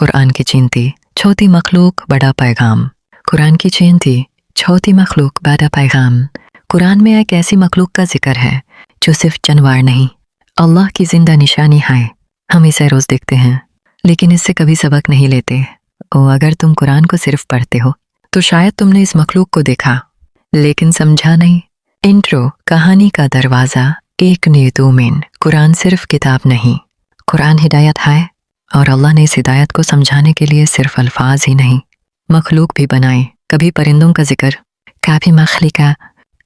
कुरान की चीनती, छोटी मखलूक बड़ा पैगाम। कुरान की चीनती, छोटी मखलूक बड़ा पैगाम। कुरान में एक ऐसी मखलूक का जिक्र है जो सिर्फ जानवर नहीं, अल्लाह की जिंदा निशानी है। हम इसे रोज देखते हैं लेकिन इससे कभी सबक नहीं लेते। और अगर तुम कुरान को सिर्फ पढ़ते हो तो शायद तुमने इस मखलूक को देखा लेकिन समझा नहीं। इंट्रो, कहानी का दरवाज़ा, एक नेतुमिन। कुरान सिर्फ किताब नहीं, कुरान हिदायत है और अल्लाह ने इस हिदायत को समझाने के लिए सिर्फ अल्फाज ही नहीं मखलूक भी बनाए। कभी परिंदों का जिक्र, कभी मछली का,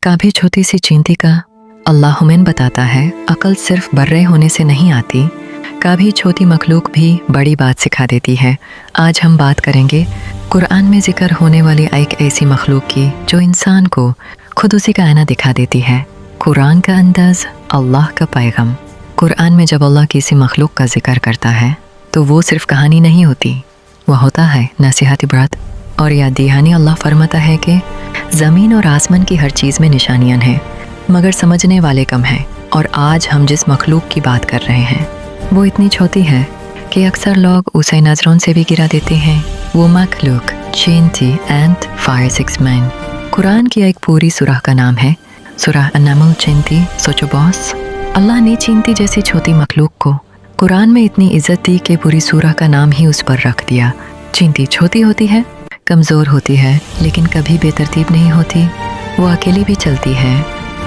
कभी छोटी सी चींटी का। अल्लाह हमें बताता है अकल सिर्फ बर्रे होने से नहीं आती, कभी छोटी मखलूक भी बड़ी बात सिखा देती है। आज हम बात करेंगे कुरान में जिक्र होने वाली एक ऐसी मखलूक की जो इंसान को खुद उसी का आईना दिखा देती है। कुरान का अंदाज, अल्लाह का पैगाम। कुरान में जब अल्लाह किसी मखलूक का जिक्र करता है तो वो सिर्फ कहानी नहीं होती, वह होता है नसीहत, इबरत और याद दहानी। अल्लाह फरमाता है कि ज़मीन और आसमान की हर चीज़ में निशानियाँ हैं मगर समझने वाले कम हैं। और आज हम जिस मखलूक की बात कर रहे हैं वो इतनी छोटी है कि अक्सर लोग उसे नज़रों से भी गिरा देते हैं। वो मखलूक चींटी, एंट, फायर सिक्स मैन। कुरान की एक पूरी सूरह का नाम है सूरह अन-नमल, चींटी। सोचो बॉस, अल्लाह ने चींटी जैसी छोटी मखलूक को कुरान में इतनी इज्जत दी कि पूरी सूरह का नाम ही उस पर रख दिया। चींटी छोटी होती है, कमज़ोर होती है लेकिन कभी बेतरतीब नहीं होती। वो अकेली भी चलती है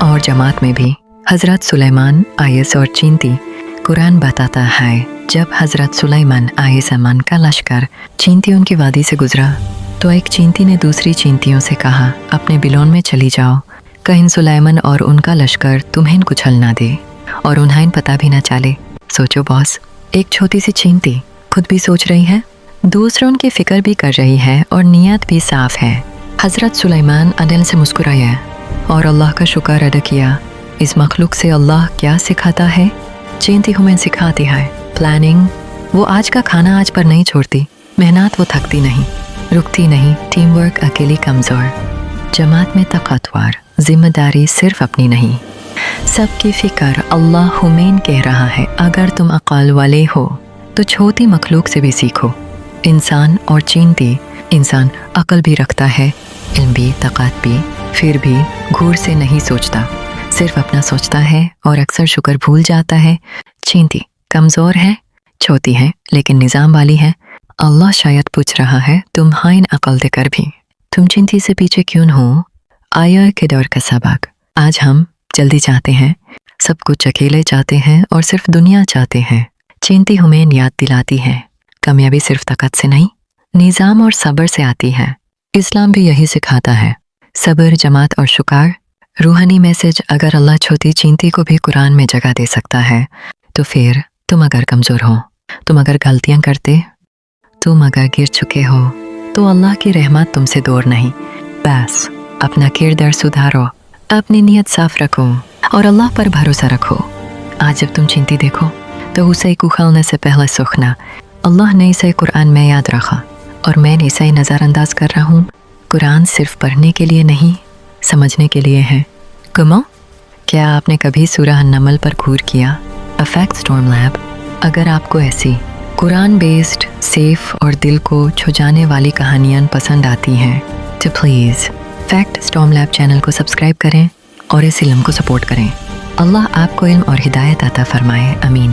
और जमात में भी। हज़रत सुलेमान, आयस और चींटी। कुरान बताता है जब हज़रत सुलेमान आयसमान का लश्कर चींटियों की वादी से गुजरा तो एक चींटी ने दूसरी चींटियों से कहा, अपने बिलोन में चली जाओ, कहीं सुलेमान और उनका लश्कर तुम्हें कुचल ना दे और उन्हें पता भी ना चले। सोचो बॉस, एक छोटी सी चींटी खुद भी सोच रही है, दूसरों की फिक्र भी कर रही है और नीयत भी साफ है। हज़रत सुलेमान दिल से मुस्कुराया और अल्लाह का शुक्र अदा किया। इस मखलूक से अल्लाह क्या सिखाता है? चींटी हमें सिखाती है प्लानिंग। वो आज का खाना आज पर नहीं छोड़ती, मेहनत वो थकती नहीं, रुकती नहीं, टीम वर्क, अकेली कमज़ोर, जमात में ताकतवर, जिम्मेदारी सिर्फ अपनी नहीं, सबकी फिक्र। अल्लाह हुमैन कह रहा है अगर तुम अक़ल वाले हो तो छोटी मखलूक से भी सीखो। इंसान और चींटी, इंसान अक़ल भी रखता है, इल्म भी, ताकत भी, फिर भी घूर से नहीं सोचता, सिर्फ अपना सोचता है और अक्सर शुक्र भूल जाता है। चींटी कमज़ोर है, छोटी है लेकिन निज़ाम वाली है। अल्लाह शायद पूछ रहा है तुम हाइन अक़ल देकर भी तुम चींटी से पीछे क्यों हो? आया के दौर का सबक। आज हम जल्दी चाहते हैं, सब कुछ अकेले चाहते हैं और सिर्फ दुनिया चाहते हैं। चींटी हमें याद दिलाती है कामयाबी सिर्फ ताकत से नहीं, निज़ाम और सब्र से आती है। इस्लाम भी यही सिखाता है, सब्र, जमात और शुक्र। रूहानी मैसेज, अगर अल्लाह छोटी चींटी को भी कुरान में जगह दे सकता है तो फिर तुम अगर कमज़ोर हो, तुम अगर गलतियाँ करते, तुम अगर गिर चुके हो तो अल्लाह की रहमत तुमसे दूर नहीं। बस अपना किरदार सुधारो, अपनी नीयत साफ रखो और अल्लाह पर भरोसा रखो। आज जब तुम चींटी देखो तो उसे उखलने से पहले सूखना। अल्लाह ने इसे कुरान में याद रखा और मैं इसे नज़रअंदाज कर रहा हूँ। कुरान सिर्फ पढ़ने के लिए नहीं, समझने के लिए है। कमो, क्या आपने कभी सूरह अन-नमल पर गौर किया? A fact storm lab. अगर आपको ऐसी कुरान बेस्ड, सेफ और दिल को छू जाने वाली कहानियाँ पसंद आती हैं तो please fact storm lab channel को सब्सक्राइब करें और इस इल्म को सपोर्ट करें। अल्लाह आपको इल्म और हिदायत अता फरमाए। आमीन।